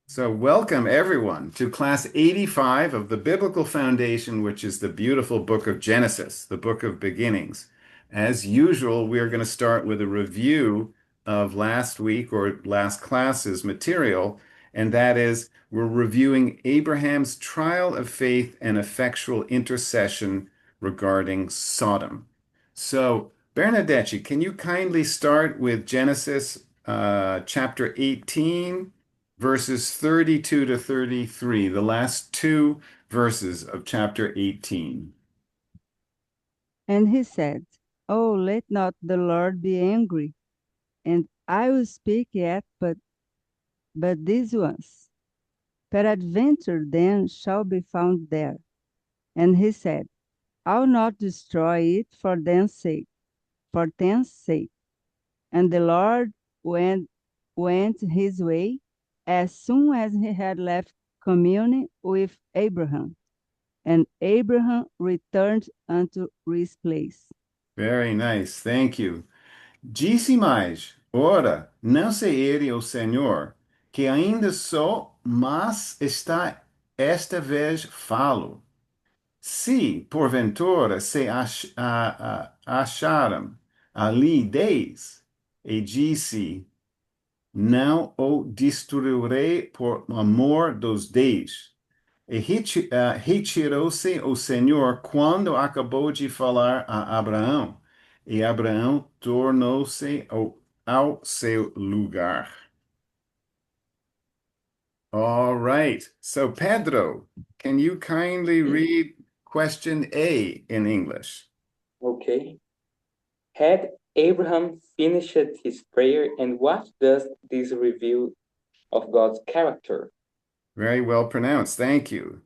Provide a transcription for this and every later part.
So, welcome everyone to class 85 of the Biblical Foundation, which is the beautiful book of Genesis, the book of beginnings. As usual, we are going to start with a review of last week or last class's material, and that is we're reviewing Abraham's trial of faith and effectual intercession regarding Sodom. So, Bernadette, can you kindly start with Genesis chapter 18? Verses 32 to 33, the last two verses of chapter 18. And he said, Oh, let not the Lord be angry, and I will speak yet, but these ones. Peradventure then shall be found there. And he said, I'll not destroy it for ten's sake. And the Lord went his way as soon as he had left communing with Abraham. And Abraham returned unto his place. Very nice, thank you. Disse mais, ora, não se ele o Senhor, que ainda sou, mas está esta vez falo. Se, porventura, se acharam ali 10, e disse, não o destruirei por amor dos 10. E retirou-se o Senhor quando acabou de falar a Abraão, e Abraão tornou-se ao seu lugar. All right. So, Pedro, can you kindly read question A in English? Okay. Had Abraham finished his prayer, and what does this reveal of God's character? Very well pronounced. Thank you.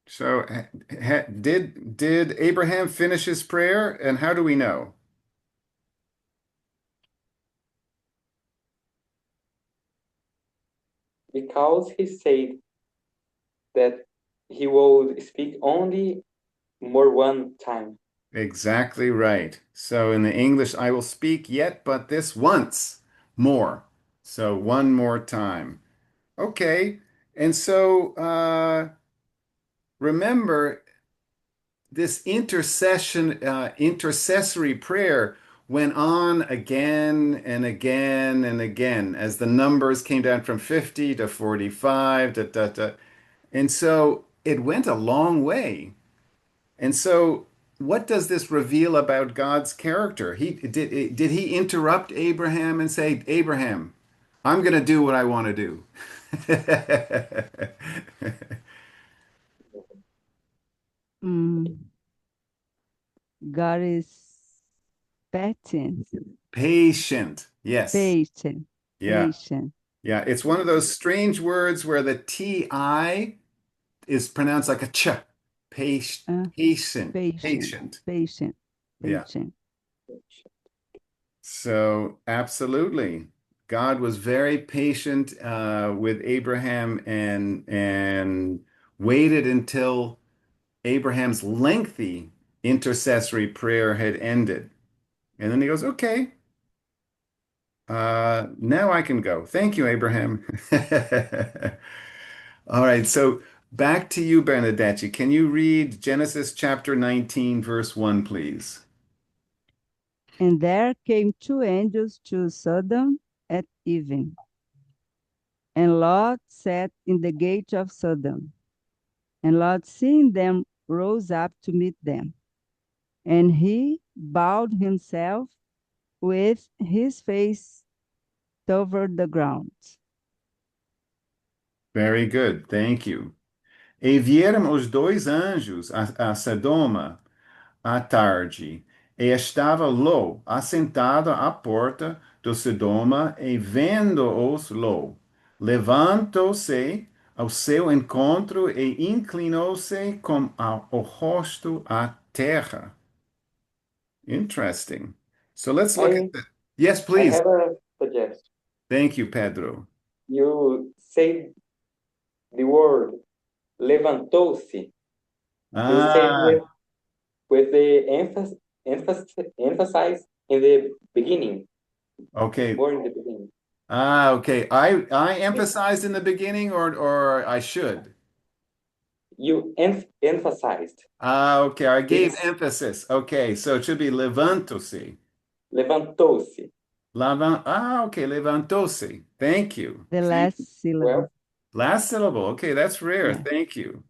So, did Abraham finish his prayer, and how do we know? Because he said that he would speak only more one time. Exactly right. So in the English, I will speak yet, but this once more. So one more time. Okay. And so remember this intercessory prayer went on again and again and again as the numbers came down from 50 to 45. And so it went a long way. And so, what does this reveal about God's character? Did he interrupt Abraham and say, Abraham, I'm going to do what I want to do? Mm, God is patient, Patient. Yes. patient, Yeah. patient. Yeah. It's one of those strange words where the TI is pronounced like a ch. Uh, Patient. patient, Patient. patient, Yeah. patient. So, absolutely. God was very patient with Abraham and waited until Abraham's lengthy intercessory prayer had ended. And then he goes, okay, now I can go. Thank you, Abraham. All right, so back to you, Bernadette. Can you read Genesis chapter 19, verse 1, please? And there came two angels to Sodom at even, and Lot sat in the gate of Sodom. And Lot, seeing them, rose up to meet them. And he bowed himself with his face toward the ground. Very good, thank you. E vieram os dois anjos a Sodoma à tarde, e estava Ló assentado à porta do Sodoma, e vendo-os Ló, levantou-se ao seu encontro e inclinou-se com o rosto à terra. Interesting. So let's look at I the. Yes, I please. have a suggestion. Thank you, Pedro. You say the word levantou-se. You say Ah, with the emphasis in the beginning. Okay. more in the beginning. Okay. I emphasized in the beginning or I should. You emphasized Okay. I gave this emphasis. Okay. So it should be levanto-se. levantou-se. Okay. Levantou-se. Thank you. The Thank you. last syllable. Well, Last syllable. Okay, that's rare. Yeah. Thank you.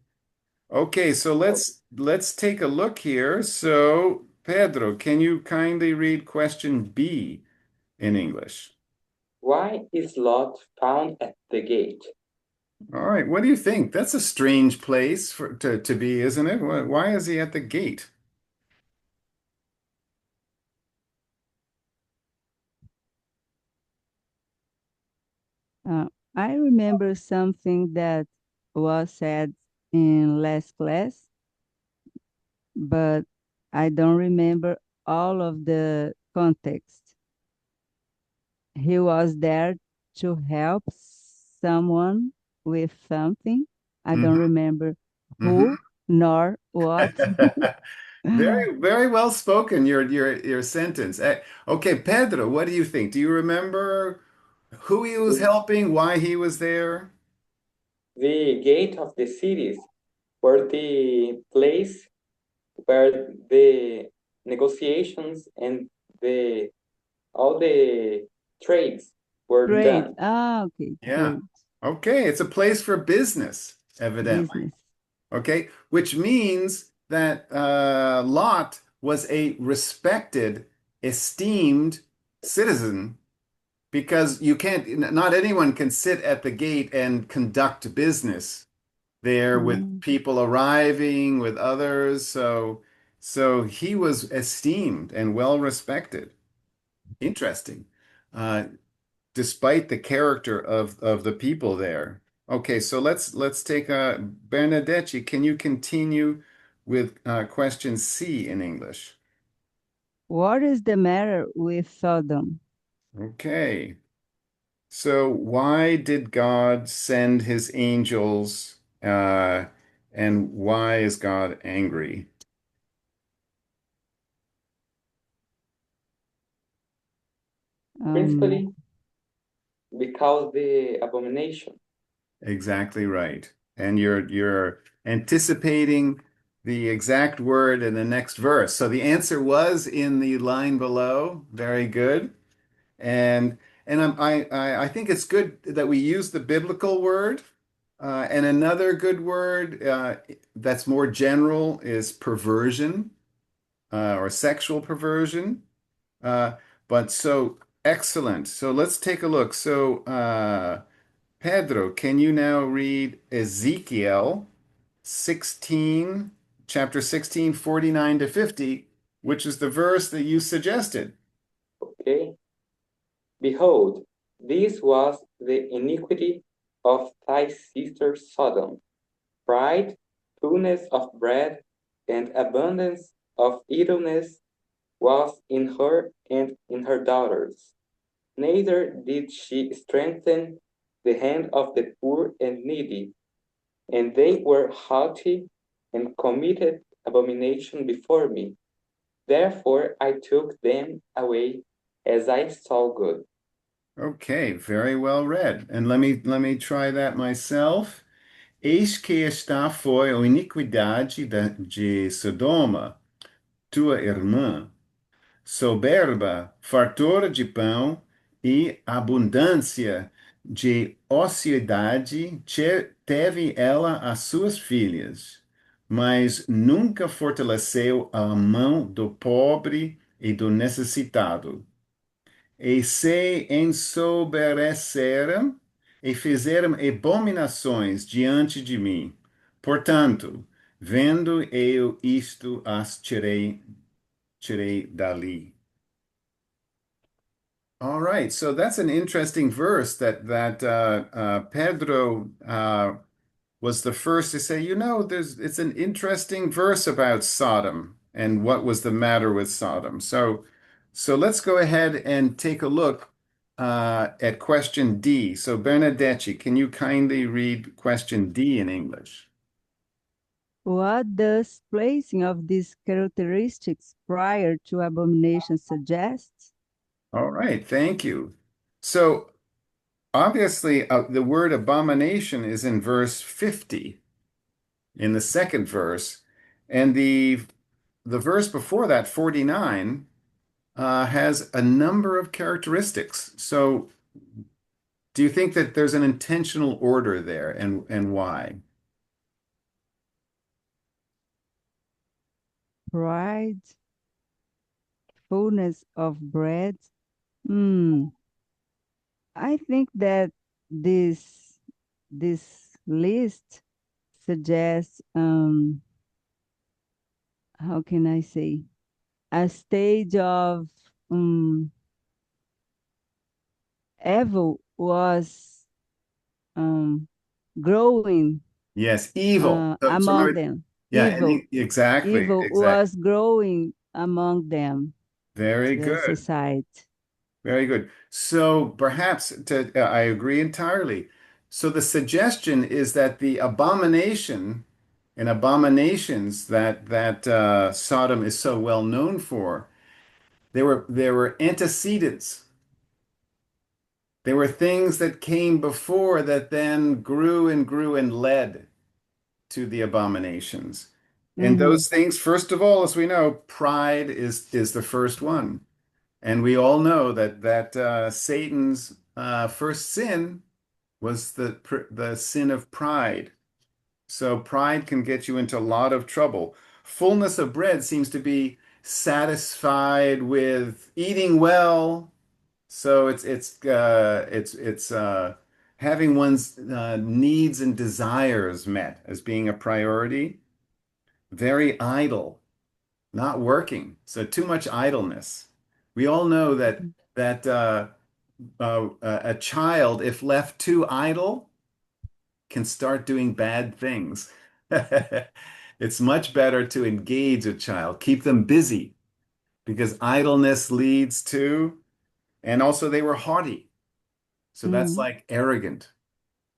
Okay, so well, let's take a look here. So, Pedro, can you kindly read question B in English? why is Lot found at the gate? All right, what do you think? That's a strange place to be, isn't it? Why is he at the gate? Uh, I remember something that was said in last class, but I don't remember all of the context. He was there to help someone with something. I don't Hmm. remember Hmm. who nor what. Very, very well spoken, your sentence. Okay, Pedro, what do you think? Do you remember who he was The, helping, why he was there? the gate of the cities were the place where the negotiations and the all the trades were Trade. done. Ah, okay. Yeah. Trade. Okay, it's a place for business, evidently. Business. Okay, which means that Lot was a respected, esteemed citizen because you can't, not anyone can sit at the gate and conduct business there with Mm. people arriving, with others. So he was esteemed and well respected. Interesting. Uh, Despite the character of the people there. Okay, so let's take Bernadette, can you continue with question C in English? What is the matter with Sodom? Okay. So why did God send his angels and why is God angry? Um, Principally because the abomination. Exactly right. And you're anticipating the exact word in the next verse. So the answer was in the line below. Very good. And I think it's good that we use the biblical word. And another good word that's more general is perversion or sexual perversion. Uh, but so excellent. So let's take a look. So Pedro, can you now read Ezekiel 16, chapter 16, 49 to 50, which is the verse that you suggested? Okay. Behold, this was the iniquity of thy sister Sodom. Pride, fullness of bread, and abundance of idleness was in her and in her daughters. Neither did she strengthen the hand of the poor and needy, and they were haughty and committed abomination before me. Therefore I took them away as I saw good. Okay, very well read. And let me try that myself. Eis que esta foi a iniquidade de Sodoma, tua irmã, soberba, fartura de pão e abundância de ociosidade teve ela as suas filhas, mas nunca fortaleceu a mão do pobre e do necessitado. E se ensoberbeceram e fizeram abominações diante de mim. Portanto, vendo eu isto, as tirei dali. All right, so that's an interesting verse that Pedro was the first to say. It's an interesting verse about Sodom and what was the matter with Sodom. So let's go ahead and take a look at question D. So Bernadette, can you kindly read question D in English? what does placing of these characteristics prior to abomination suggest? All right, thank you. So obviously, the word abomination is in verse 50 in the second verse, and the verse before that, 49, has a number of characteristics. So do you think that there's an intentional order there, and why? Pride, fullness of bread. Hmm. I think that this list suggests how can I say a stage of evil was um growing Yes, evil. So among remember, them. yeah, and exactly, Evil exactly. was growing among them, Very the good. society. Very good. So perhaps I agree entirely. So the suggestion is that the abomination and abominations that Sodom is so well known for, there were antecedents. There were things that came before that then grew and led to the abominations. And Mm-hmm. those things, first of all, as we know, pride is the first one. And we all know that Satan's first sin was the sin of pride. So pride can get you into a lot of trouble. Fullness of bread seems to be satisfied with eating well. So it's having one's needs and desires met as being a priority. Very idle, not working. So too much idleness. We all know that a child, if left too idle, can start doing bad things. It's much better to engage a child, keep them busy, because idleness leads to, and also they were haughty. So that's Mm-hmm. like arrogant.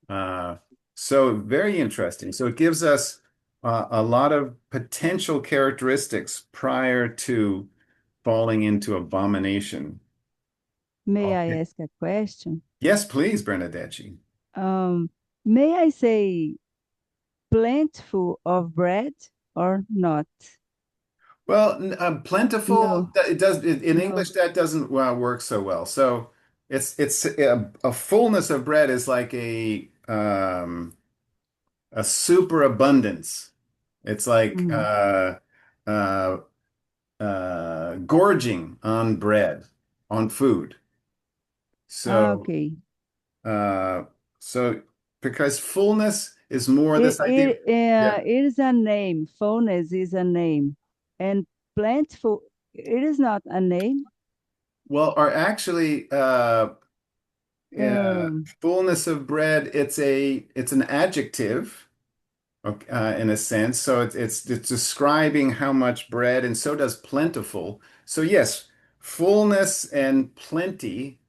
Uh, so very interesting. So it gives us a lot of potential characteristics prior to falling into abomination. May I Okay. ask a question? Yes, please, Bernadette. Um, may I say plentiful of bread or not? Well, plentiful. No, It does in no. English that doesn't work so well. So it's a fullness of bread is like a superabundance. It's like Mm. uh, gorging on bread, on food. Ah, So okay. uh, so because fullness is more It, this idea. it, Yeah. it is a name. Fullness is a name. And plentiful, it is not a name. Well, or actually, Um, fullness of bread, it's an adjective, okay, in a sense. So it's describing how much bread, and so does plentiful. So yes, fullness and plenty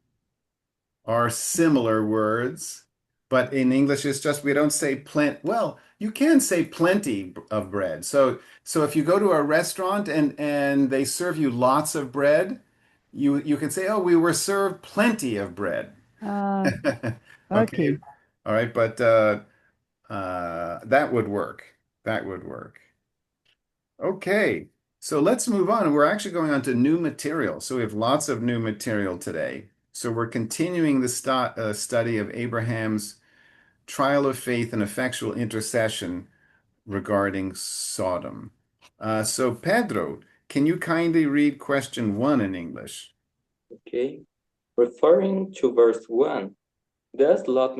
are similar words, but in English it's just we don't say plenty. Well, you can say plenty of bread. So if you go to a restaurant and they serve you lots of bread, you can say, "Oh, we were served plenty of bread." uh, Okay. okay. All right, but that would work. That would work. Okay. So let's move on. We're actually going on to new material. So we have lots of new material today. So we're continuing the study of Abraham's trial of faith and effectual intercession regarding Sodom. So Pedro, can you kindly read question 1 in English? Okay. Referring to verse 1, does Lot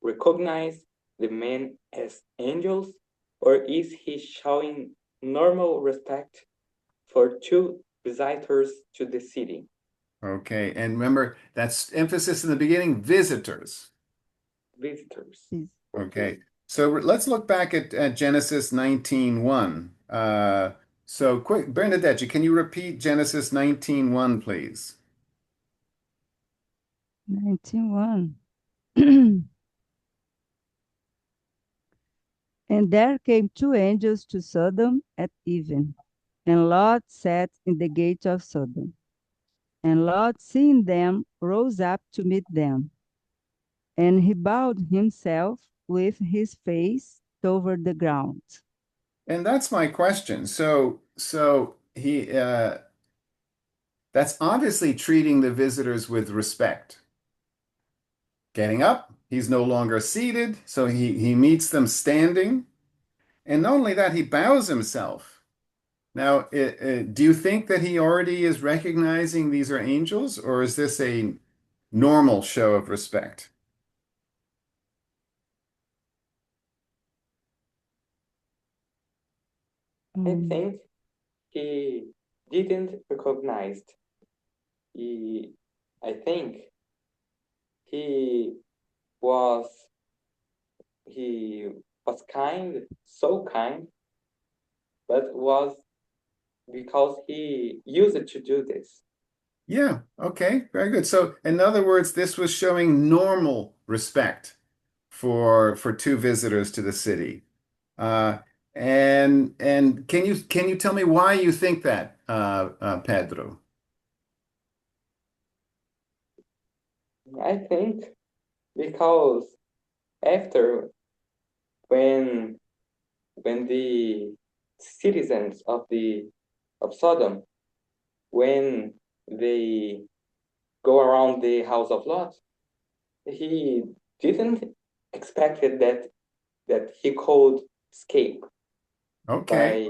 recognize the men as angels, or is he showing normal respect for two visitors to the city? Okay. And remember, that's emphasis in the beginning, visitors. Visitors. Is Okay. Okay. So let's look back at Genesis 19:1. So quick, Bernadette, can you repeat Genesis 19:1, please? 91. And there came two angels to Sodom at even, and Lot sat in the gate of Sodom. And Lot, seeing them, rose up to meet them. And he bowed himself with his face toward the ground. And that's my question. So that's obviously treating the visitors with respect. Getting up, he's no longer seated, so he meets them standing. And not only that, he bows himself. Now, do you think that he already is recognizing these are angels, or is this a normal show of respect? I Mm, think he didn't recognize. He, I think he was he was kind, so kind, but was because he used to do this. Yeah, okay, very good. So, in other words, this was showing normal respect for two visitors to the city. Uh, and can you tell me why you think that, Pedro? I think because after when the citizens of Sodom, when they go around the house of Lot, he didn't expected that he could escape Okay.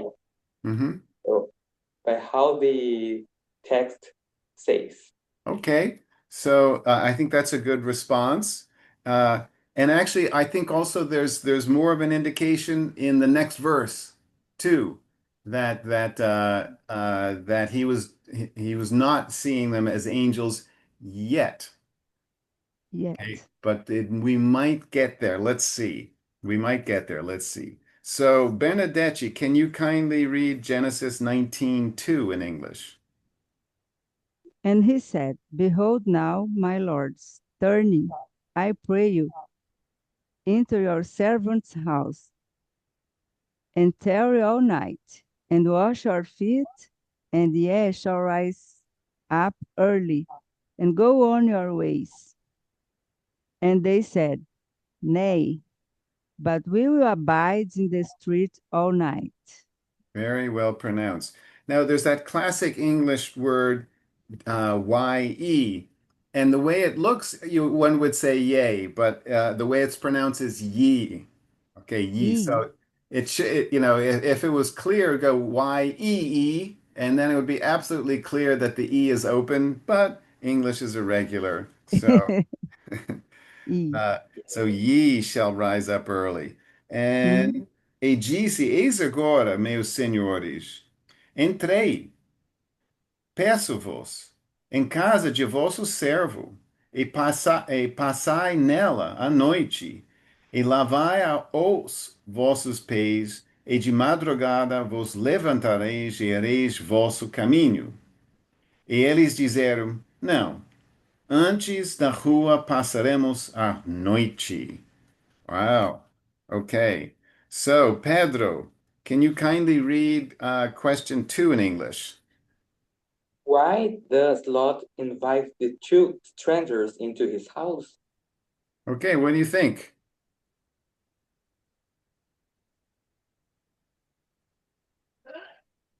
by Hmm. uh, by how the text says. Okay. So I think that's a good response. Uh, and actually, I think also there's more of an indication in the next verse too, that he was not seeing them as angels yet. Okay, yet. but we might get there. Let's see. We might get there. Let's see. So Bernadette, can you kindly read Genesis 19:2 in English? And he said, Behold now, my lords, turning, I pray you, into your servant's house, and tarry all night, and wash your feet, and ye shall rise up early, and go on your ways. And they said, Nay, but we will abide in the street all night. Very well pronounced. Now, there's that classic English word ye, and the way it looks, one would say yay, but the way it's pronounced is ye. Okay, ye. Ye, So it should, if it was clear, go ye, and then it would be absolutely clear that the e is open, but English is irregular. So, ye. uh, so ye shall rise up early. Mhm. And e disse, eis agora, meus senhores, entrei. Peço-vos, em casa de vosso servo, e passai nela a noite, e lavai os vossos pés, e de madrugada vos levantareis e ereis vosso caminho. E eles disseram, não, antes da rua passaremos a noite. Wow. Okay. So, Pedro, can you kindly read question 2 in English? Why does Lot invite the two strangers into his house? Okay, what do you think?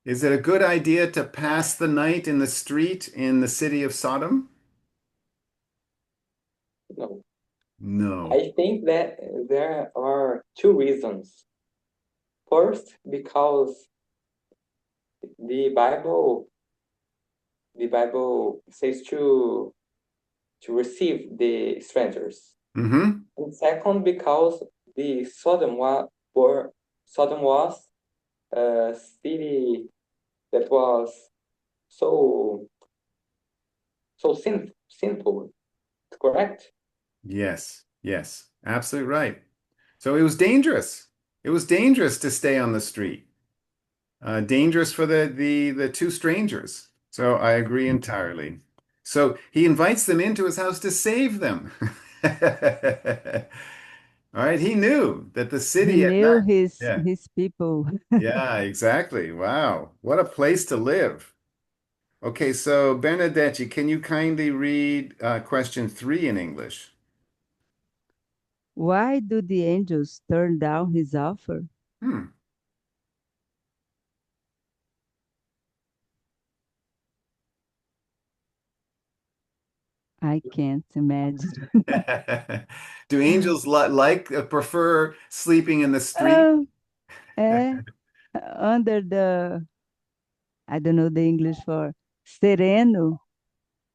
Is it a good idea to pass the night in the street in the city of Sodom? No. No. I think that there are two reasons. First, because the Bible the Bible says to receive the strangers. Mm-hmm. And second, because the Sodom was a city that was so sinful, correct? Yes, yes, absolutely right. So it was dangerous. It was dangerous to stay on the street. Dangerous for the two strangers. So I agree entirely. So he invites them into his house to save them. All right, he knew that the He city at knew night. his Yeah, his people. yeah, exactly. Wow, what a place to live. Okay, so Benedetti, can you kindly read question 3 in English? Why do the angels turn down his offer? Hmm. I can't imagine. Do angels prefer sleeping in the street? Oh, eh, under the, I don't know the English for sereno,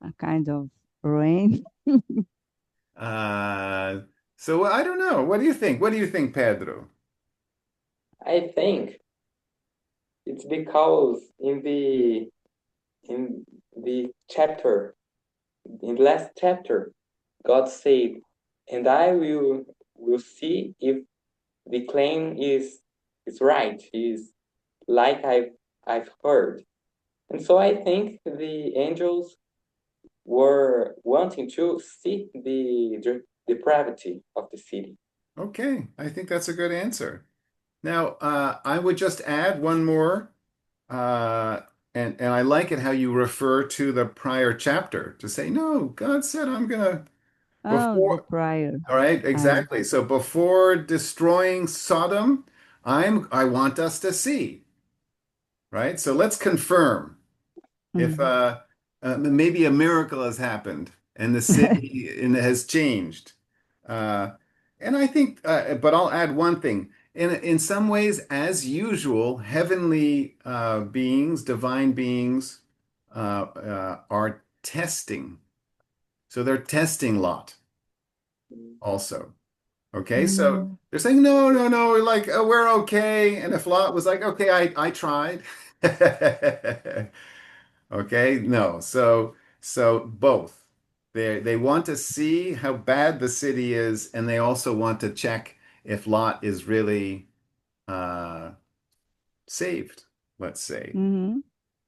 a kind of rain. Uh, so I don't know. What do you think? What do you think, Pedro? I think it's because in the chapter, in the last chapter, God said, "And I will see if the claim is right, is like I've heard." And so I think the angels were wanting to see the depravity of the city. Okay, I think that's a good answer. Now, I would just add one more, uh, and I like it how you refer to the prior chapter to say, no, God said I'm gonna Oh, the before. prior. All right, I. exactly. So before destroying Sodom, I want us to see, right? So let's confirm if Mhm. maybe a miracle has happened and the city has changed. Uh, and I think, but I'll add one thing. In some ways, as usual, heavenly beings, divine beings, are testing. So they're testing Lot also. Okay, so Mm, they're saying, no, no, no, like we're okay. And if Lot was like, okay, I tried. Okay, no. So both. They want to see how bad the city is, and they also want to check if Lot is really uh saved, let's say. mhm,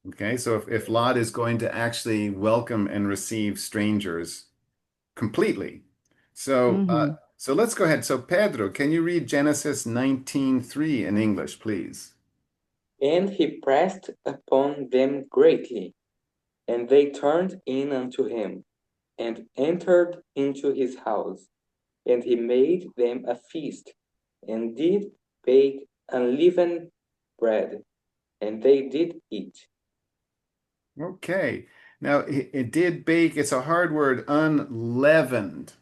Okay, so if Lot is going to actually welcome and receive strangers completely. mhm. So let's go ahead. So Pedro, can you read Genesis 19:3 in English, please? And he pressed upon them greatly, and they turned in unto him, and entered into his house. And he made them a feast, and did bake unleavened bread, and they did eat. Okay. Now it did bake, it's a hard word, unleavened.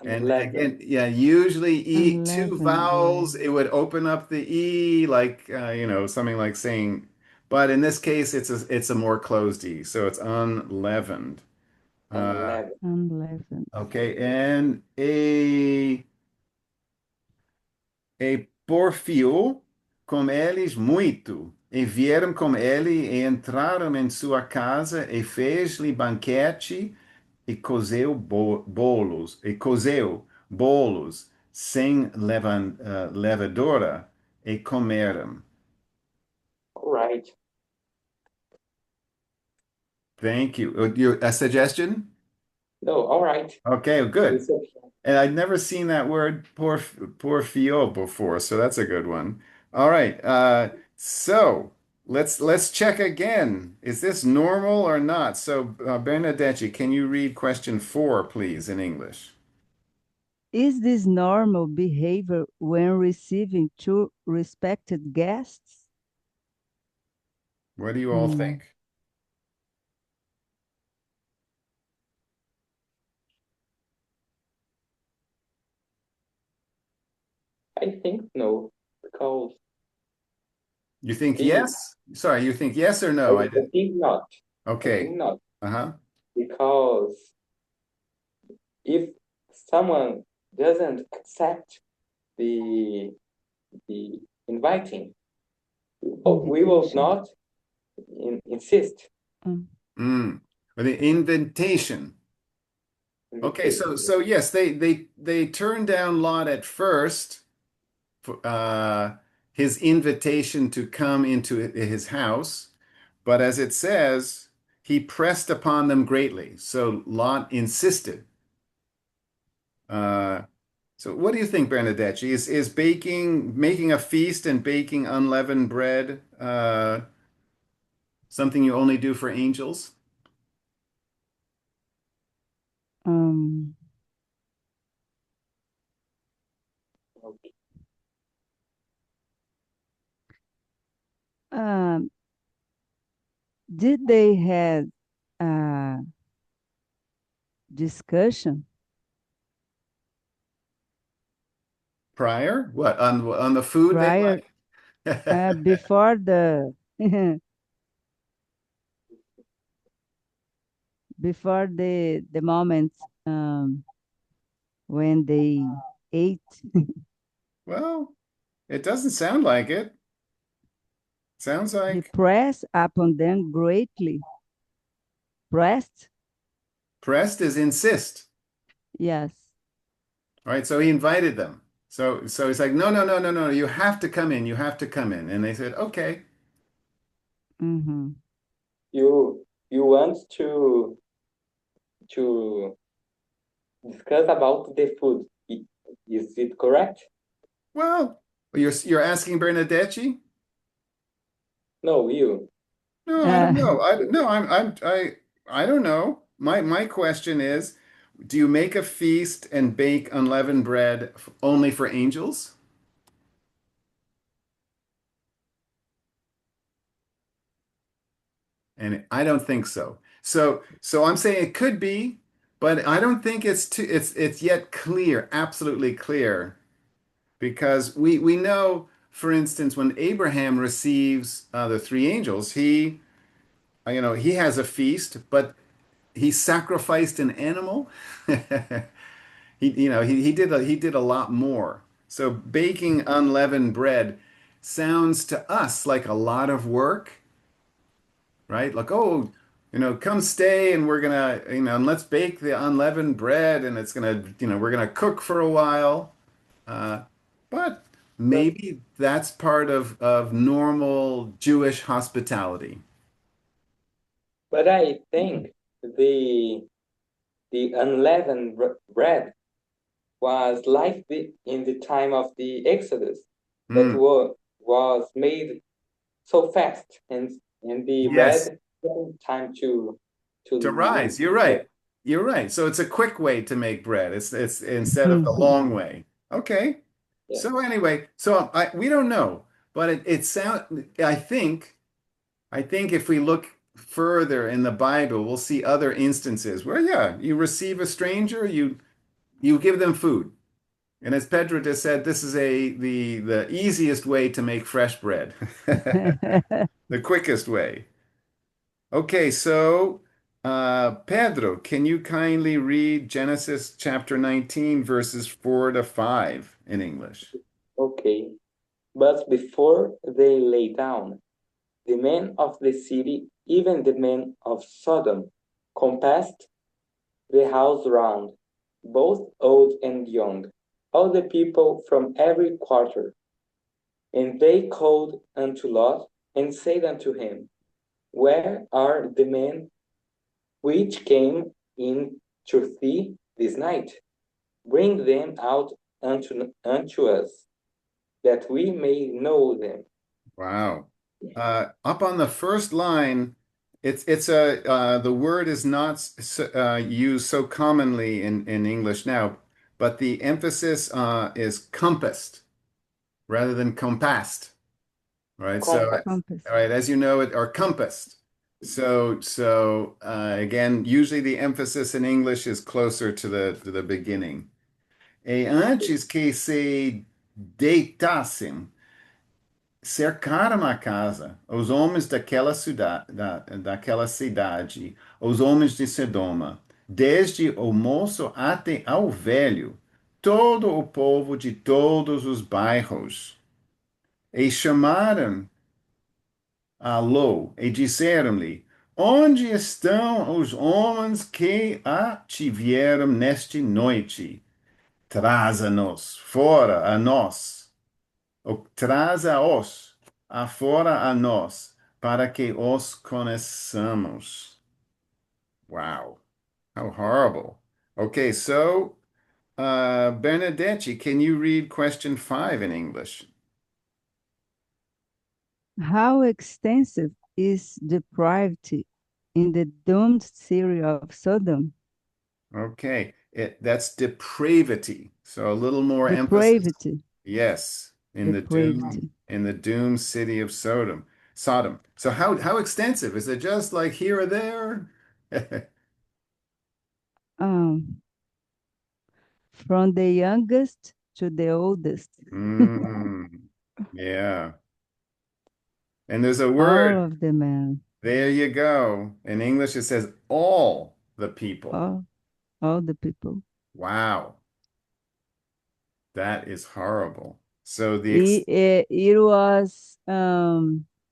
And Unleavened. again, yeah, usually two Unleavened vowels, bread. it would open up the E like something like saying, but in this case it's a more closed E, so it's unleavened. Uh, Unleavened. Unleavened. okay, and e porfiou com eles muito, e vieram com ele, e entraram em sua casa, e fez-lhe banquete, e cozeu bolos sem levedura, e comeram. All right. Thank you. A suggestion? No, all right. Okay, good. It's okay. And I'd never seen that word porfio before, so that's a good one. All right. So let's check again. Is this normal or not? So Bernadette, can you read question 4, please, in English? Is this normal behavior when receiving two respected guests? What do you all Mm, think? I think no, because You think the yes? Sorry, you think yes or I, no? I I didn't. think not. I Okay. think not Uh-huh. because if someone doesn't accept the the inviting, we will invitation. not insist Mm, Mm. Or the invitation. Okay, so invitation. so yes, they turned down Lot at first for his invitation to come into his house, but as it says, he pressed upon them greatly. So Lot insisted. Uh, so what do you think, Bernadette? Is making a feast and baking unleavened bread? Something you only do for angels? Um, Okay. um, did they have a discussion Prior? What? On the food they prior like? before the before the moment when they ate? Well, it doesn't sound like it. Sounds He like pressed upon them greatly. Pressed? pressed is insist. Yes. All right, so he invited them. So he's like, no, no, no, no, no, you have to come in. You have to come in. And they said, okay. Mm-hmm. You want to discuss about the food. Is it correct? Well, you're asking Bernadette? No, you. No, I don't Uh, know. I no, I don't know. My question is, do you make a feast and bake unleavened bread only for angels? And I don't think so. So I'm saying it could be, but I don't think it's yet clear, absolutely clear, because we know, for instance, when Abraham receives the three angels, he has a feast, but he sacrificed an animal. He did a lot more. So baking unleavened bread sounds to us like a lot of work, right? Like, oh, come stay and we're gonna, and let's bake the unleavened bread and it's gonna, we're gonna cook for a while. Uh, but But maybe that's part of normal Jewish hospitality. but I think the unleavened bread was like in the time of the Exodus that Mm, was made so fast, and the yes, bread took time to to rise. You're prepare. right. You're right. So it's a quick way to make bread. It's instead of the long way. Okay. Yeah. So anyway, we don't know, but it sound I think if we look further in the Bible, we'll see other instances where, yeah, you receive a stranger, you give them food. And as Pedro just said, this is the easiest way to make fresh bread, the quickest way. Okay, so Pedro, can you kindly read Genesis chapter 19, verses 4 to 5 in English? Okay. But before they lay down, the men of the city, even the men of Sodom, compassed the house round, both old and young, all the people from every quarter. And they called unto Lot, and said unto him, Where are the men which came in to thee this night? Bring them out unto us, that we may know them. Wow. Up on the first line, the word is not used so commonly in English now, but the emphasis is compassed rather than compassed. Right. So, Compass. Compass. all right, as you know, it or compassed. So again, usually the emphasis in English is closer to the beginning. E antes que se deitassem, cercaram a casa, os homens daquela cidade, os homens de Sodoma, desde o moço até ao velho, todo o povo de todos os bairros, e chamaram a Ló e disseram-lhe: Onde estão os homens que a tiveram nesta noite? Traza-nos fora a nós. Traza-os afora a nós, para que os conheçamos. Wow, how horrible. Okay, so Benedetti, can you read question 5 in English? How extensive is depraved in the doomed city of Sodom. Okay, that's depravity. So a little more emphasis. Depraved, Yes, depraved. in the doomed city of Sodom. Sodom. So how extensive? Is it just like here or there? Um, from the youngest to the oldest, Mm, yeah. And there's a all word. of the men, There you go. In English, it says all the people. all, all the people. Wow, that is horrible. So the ex It was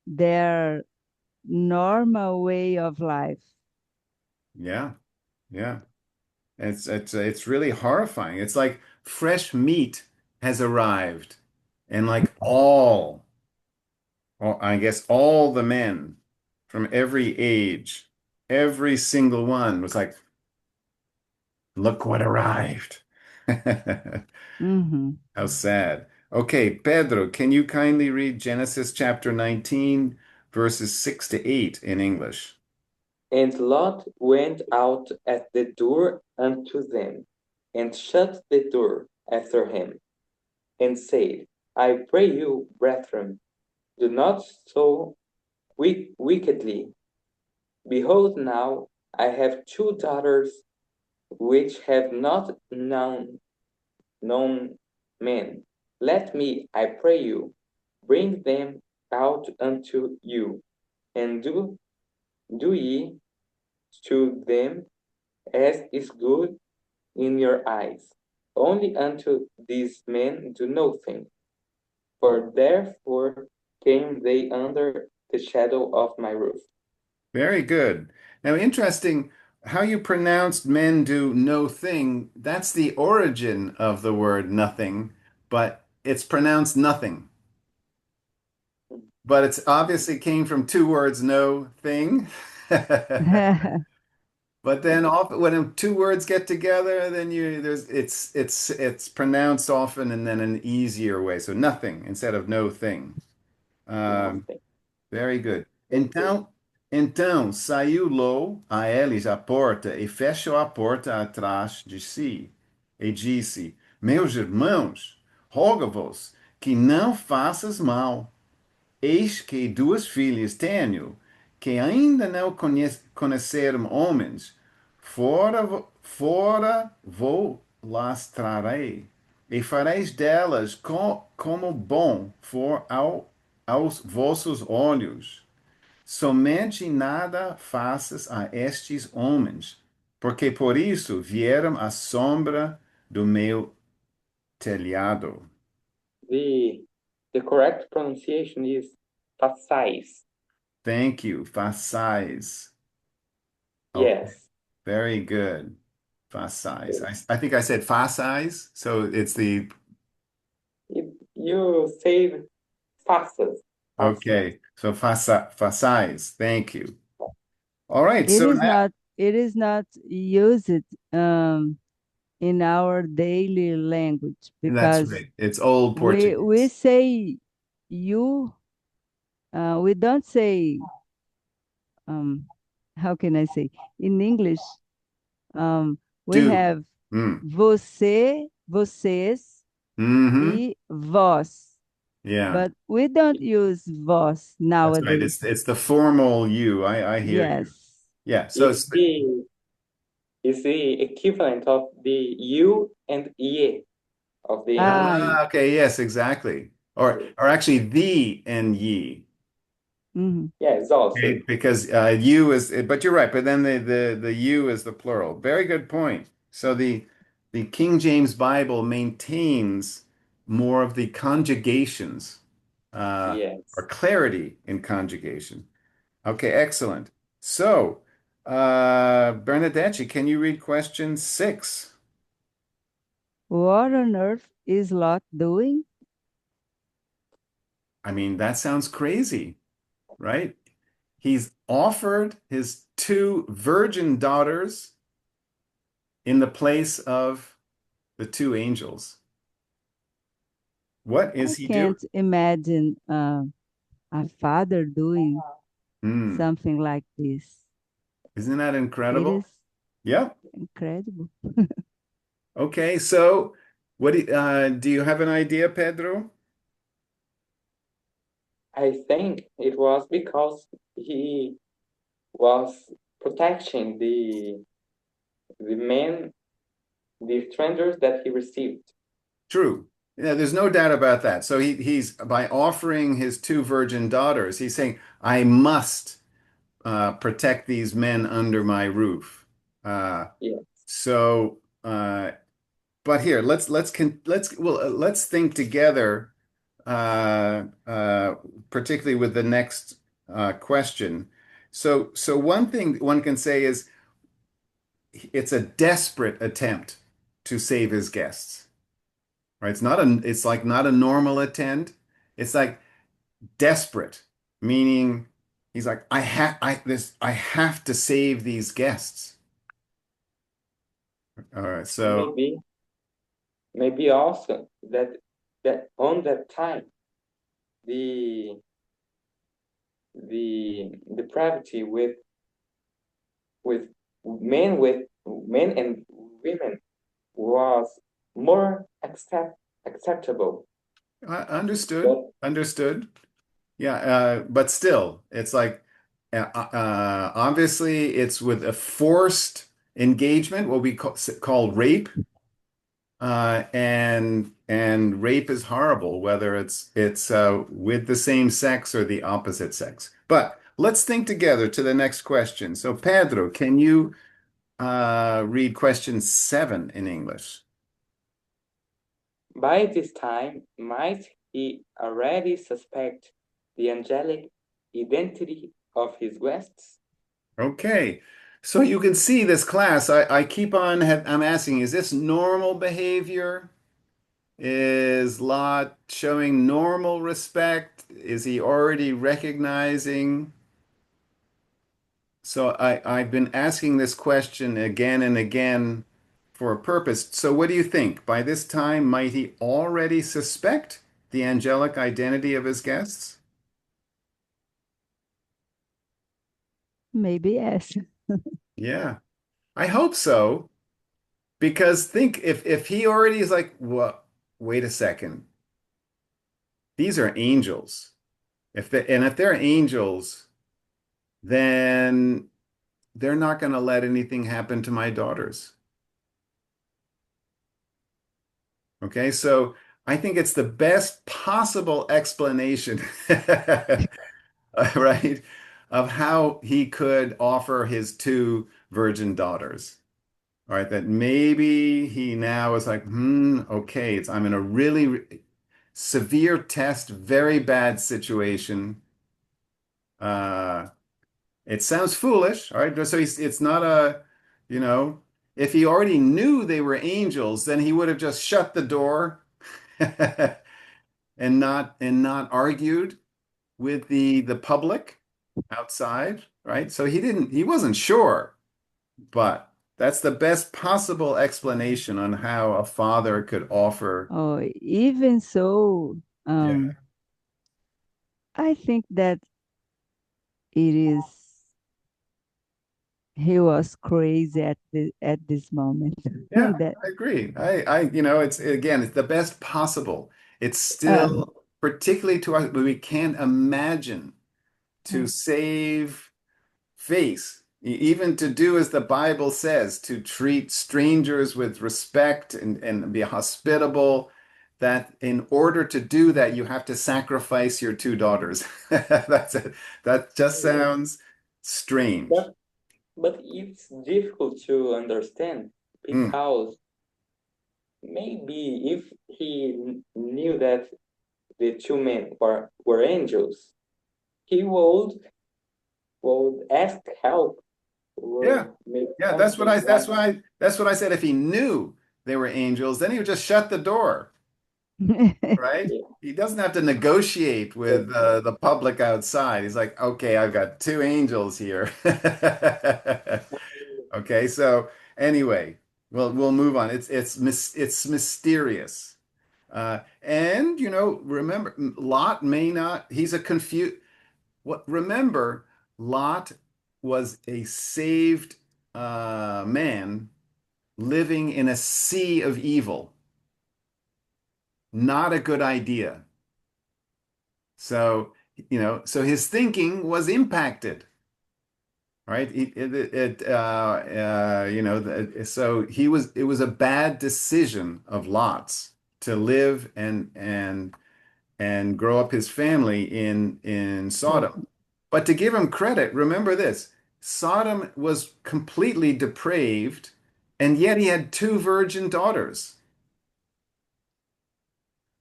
their normal way of life. yeah, yeah. It's really horrifying. It's like fresh meat has arrived, and like I guess all the men from every age, every single one was like, look what arrived. Hmm. How sad. Okay, Pedro, can you kindly read Genesis chapter 19, verses 6 to 8 in English? And Lot went out at the door unto them, and shut the door after him, and said, I pray you, brethren, do not so wickedly. Behold, now I have two daughters which have not known men. Let me, I pray you, bring them out unto you, and do ye to them as is good in your eyes. Only unto these men do nothing, for therefore came they under the shadow of my roof. Very good. Now, interesting how you pronounced men do no thing. That's the origin of the word nothing, but it's pronounced nothing. But it's obviously came from two words, no thing. But then often when two words get together, then you there's it's pronounced often and then an easier way. So nothing instead of no thing. Um, Nothing. Very good. Okay. Então saiu Ló a eles à porta e fechou a porta atrás de si. E disse: Meus irmãos, rogo-vos que não faças mal. Eis que duas filhas tenho, que ainda não conheceram homens. Fora vou las trarei, e fareis delas como bom for aos vossos olhos. Somente nada faças a estes homens, porque por isso vieram à sombra do meu telhado. The the correct pronunciation is façais. Thank you. Façais. Okay, Yes. very good. Façais. I think I said façais, so it's the You say faças. Faças. okay. So façais. Thank you. All right. It So is now not it is not used um, in our daily language that's because right. It's old we Portuguese. say you we don't say how can I say in English we Do. have Mm. você, vocês Mm-hmm. e vós, Yeah. but we don't use vós That's right. nowadays. It's the formal you. I hear you. Yes. Yeah. So It's the equivalent of the you and ye of the English. okay. Yes, exactly. Or actually the and ye. Mhm. Yes, also. Okay, because you is, but you're right. But then the you is the plural. Very good point. So the King James Bible maintains more of the conjugations, or Yes. clarity in conjugation. Okay, excellent. So, Bernadette, can you read question 6? What on earth is Lot doing? I mean, that sounds crazy, right? He's offered his two virgin daughters in the place of the two angels. What I is he doing? can't imagine a father doing. Hmm. something like this. Isn't that It incredible? is Yep. incredible. Okay, so do you have an idea, Pedro? I think it was because he was protecting the men, the strangers that he received. True. Yeah, there's no doubt about that. So he's by offering his two virgin daughters, he's saying, I must protect these men under my roof. Uh, Yeah. so, but here, let's think together, uh, uh, particularly with the next question. So one thing one can say is it's a desperate attempt to save his guests. Right? It's like not a normal attempt. It's like desperate, meaning he's like, I have to save these guests. All right, so Maybe, maybe also that on that time the the depravity with with men and women was more acceptable. understood, But understood. Yeah, but still, it's like obviously it's with a forced engagement, what we call rape. And rape is horrible, whether it's with the same sex or the opposite sex. But let's think together to the next question. So, Pedro, can you read question 7 in English? by this time, might he already suspect the angelic identity of his guests? Okay. So you can see this class. I keep on. I'm asking, is this normal behavior? Is Lot showing normal respect? Is he already recognizing? So I've been asking this question again and again for a purpose. So what do you think? By this time, might he already suspect the angelic identity of his guests? Maybe yes. Yeah, I hope so. Because think if he already is like, well, wait a second, these are angels. If they're angels, then they're not going to let anything happen to my daughters. Okay, so I think it's the best possible explanation, right, of how he could offer his two virgin daughters. All right, that maybe he now is like, okay, I'm in a really severe test, very bad situation. Uh, it sounds foolish, all right? So it's not you know, if he already knew they were angels, then he would have just shut the door and not argued with the public outside, right? So he wasn't sure, but that's the best possible explanation on how a father could offer. Oh, even so, Yeah. I think that it is he was crazy at this moment. Yeah, That I agree. It's again, it's the best possible. It's uh, still, particularly to us, but we can't imagine to uh, save face, even to do as the Bible says, to treat strangers with respect and be hospitable, that in order to do that, you have to sacrifice your two daughters. That's it. That just sounds strange. But but it's difficult to understand Mm, because maybe if he knew that the two men were angels, he would ask help, yeah. would make Yeah, something like that's what I said. If he knew they were angels, then he would just shut the door, right? yeah. He doesn't have to negotiate with the public outside. He's like, okay, I've got two angels here. Okay, so anyway, we'll move on. It's mysterious. And remember, Lot may not, he's a confused, what remember, Lot was a saved man living in a sea of evil. Not a good idea. So, so his thinking was impacted, right? So it was a bad decision of Lot's to live and grow up his family in So, Sodom. But to give him credit, remember this, Sodom was completely depraved, and yet he had two virgin daughters.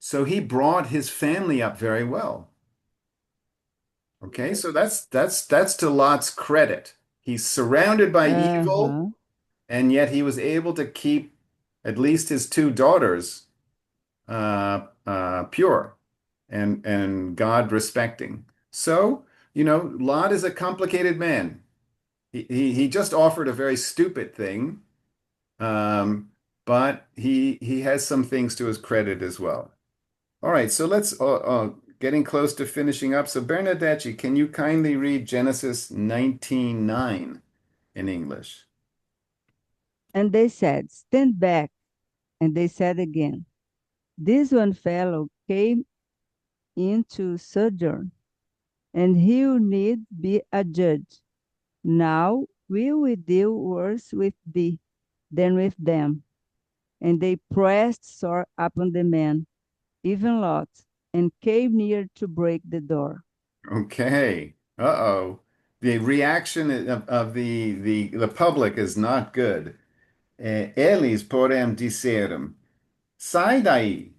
So he brought his family up very well. Okay, Yes. so that's to Lot's credit. He's surrounded by evil, uh-huh. and yet he was able to keep at least his two daughters pure and God respecting. So, Lot is a complicated man. He just offered a very stupid thing, um, but he has some things to his credit as well. All right, so let's getting close to finishing up. So Bernadette, can you kindly read Genesis 19:9 in English? And they said, stand back. And they said again, this one fellow came into sojourn, and he will need be a judge. Now will we deal worse with thee than with them? And they pressed sore upon the man, even Lot, and came near to break the door. Okay. Uh-oh. The reaction of the public is not good. Eles, porém, disseram: Sai daí.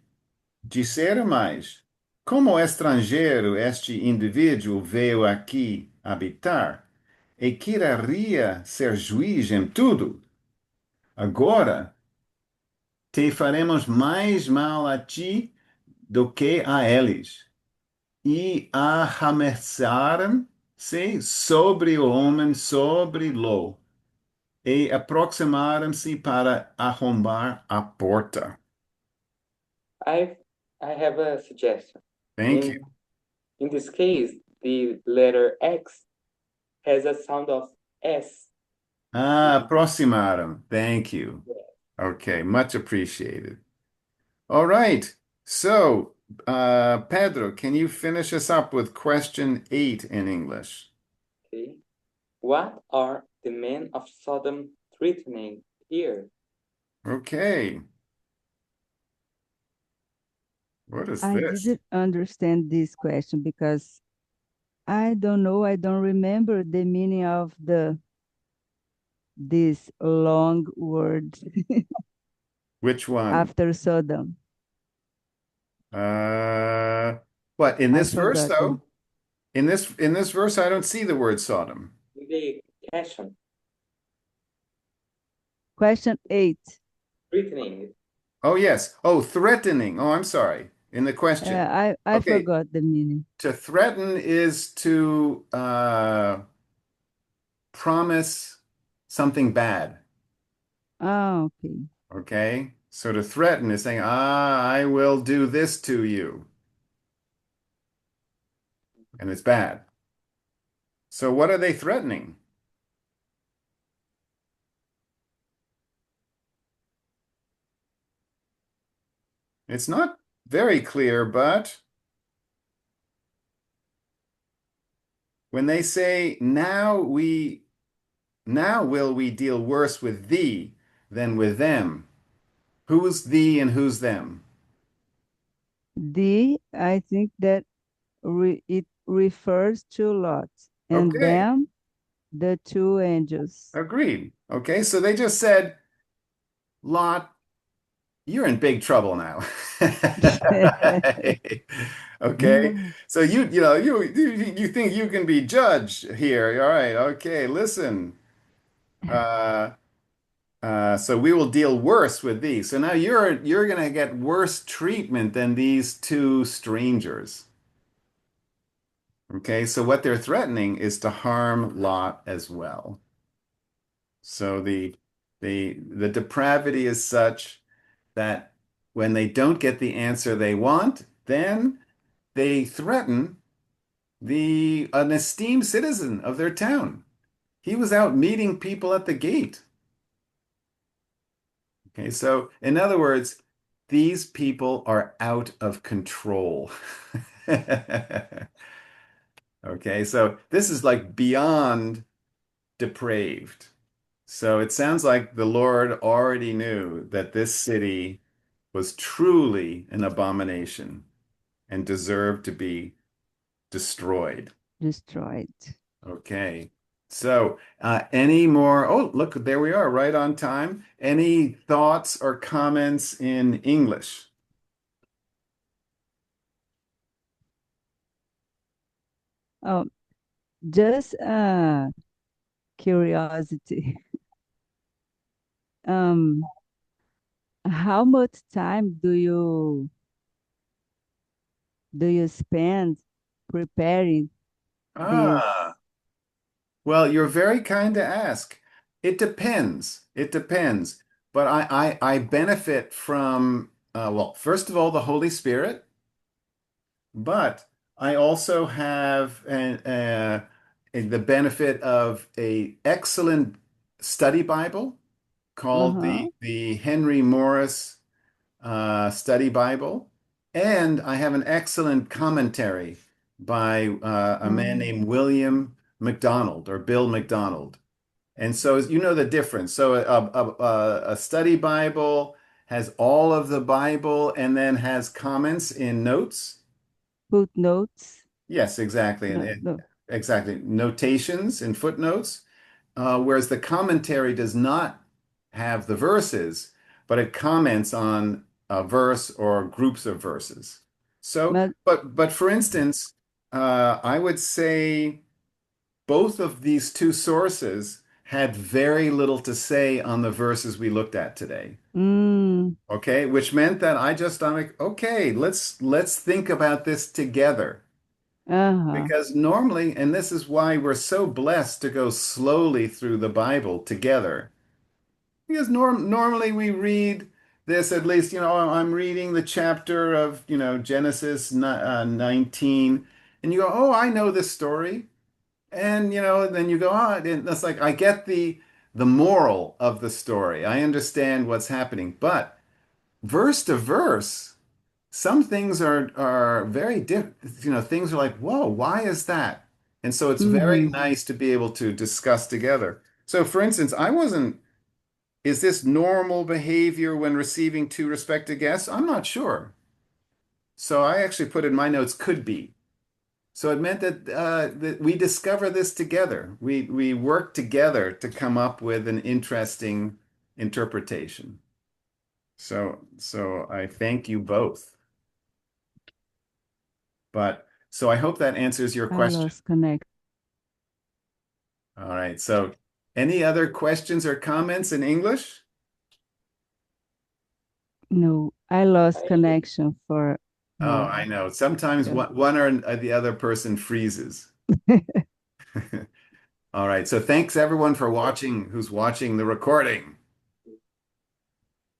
Disseram mais: Como estrangeiro, este indivíduo veio aqui habitar e quereria ser juiz em tudo. Agora te faremos mais mal a ti do que a eles. E arremessaram-se sobre o homem, sobre Ló, e aproximaram-se para arrombar a porta. I I have a suggestion. Thank you. In this case, the letter X has a sound of S. Aproximaram. Thank you. Okay, much appreciated. All right. So, Pedro, can you finish us up with question 8 in English? Okay. What are the men of Sodom threatening here? Okay. What is I this? didn't understand this question because I don't know, I don't remember the meaning of this long word Which one? after Sodom. Uh, what in I this verse forgot though? In this verse, I don't see the word Sodom. The question, Question 8. threatening. Oh yes. Oh, threatening. Oh, I'm sorry. In the question. I Okay. forgot the meaning. To threaten is to promise something bad. Ah, okay. Okay. So to threaten is saying, I will do this to you. And it's bad. So what are they threatening? It's not very clear, but when they say, now will we deal worse with thee than with them. Who's thee and who's them? I think that it refers to Lot and Okay, them, the two angels. agreed. Okay, so they just said, Lot, you're in big trouble now. Okay, so you think you can be judged here. All right, okay, listen. Uh, so we will deal worse with these. So now you're gonna get worse treatment than these two strangers. Okay, so what they're threatening is to harm Lot as well. So the depravity is such that when they don't get the answer they want, then they threaten the an esteemed citizen of their town. He was out meeting people at the gate. Okay, so in other words, these people are out of control. Okay, so this is like beyond depraved. So it sounds like the Lord already knew that this city was truly an abomination and deserved to be destroyed. Destroyed. Okay. So, any more? Oh, look, there we are, right on time. Any thoughts or comments in English? Oh, just curiosity. Um, how much time do you spend preparing this? Ah, well, you're very kind to ask. It depends. It depends. But I benefit from, well, first of all, the Holy Spirit, but I also have the benefit of a excellent study Bible called Uh-huh. the Henry Morris Study Bible, and I have an excellent commentary by a man Um, named William McDonald or Bill McDonald. And so you know the difference. So a study Bible has all of the Bible and then has comments in notes. footnotes. Yes, exactly. No, no. Exactly. Notations and footnotes. Whereas the commentary does not have the verses, but it comments on a verse or groups of verses. So, But but for instance, I would say both of these two sources had very little to say on the verses we looked at today. mm, Okay, which meant that I'm like, okay, let's think about this together. uh-huh. Because normally, and this is why we're so blessed to go slowly through the Bible together. Because normally we read this, at least, I'm reading the chapter of, Genesis 19, and you go, oh, I know this story. And, then you go, oh, and that's like, I get the moral of the story. I understand what's happening. But verse to verse, some things are very different. Things are like, whoa, why is that? And so it's very Mm-hmm. nice to be able to discuss together. So for instance, is this normal behavior when receiving two respected guests? I'm not sure. So I actually put in my notes could be. So it meant that we discover this together. We work together to come up with an interesting interpretation. So I thank you both. But so I hope that answers your I question. lost connect. All right. So any other questions or comments in English? No, I lost I connection for Oh, uh I know. Sometimes yeah. one or the other person freezes. All right. So thanks everyone for watching, who's watching the recording.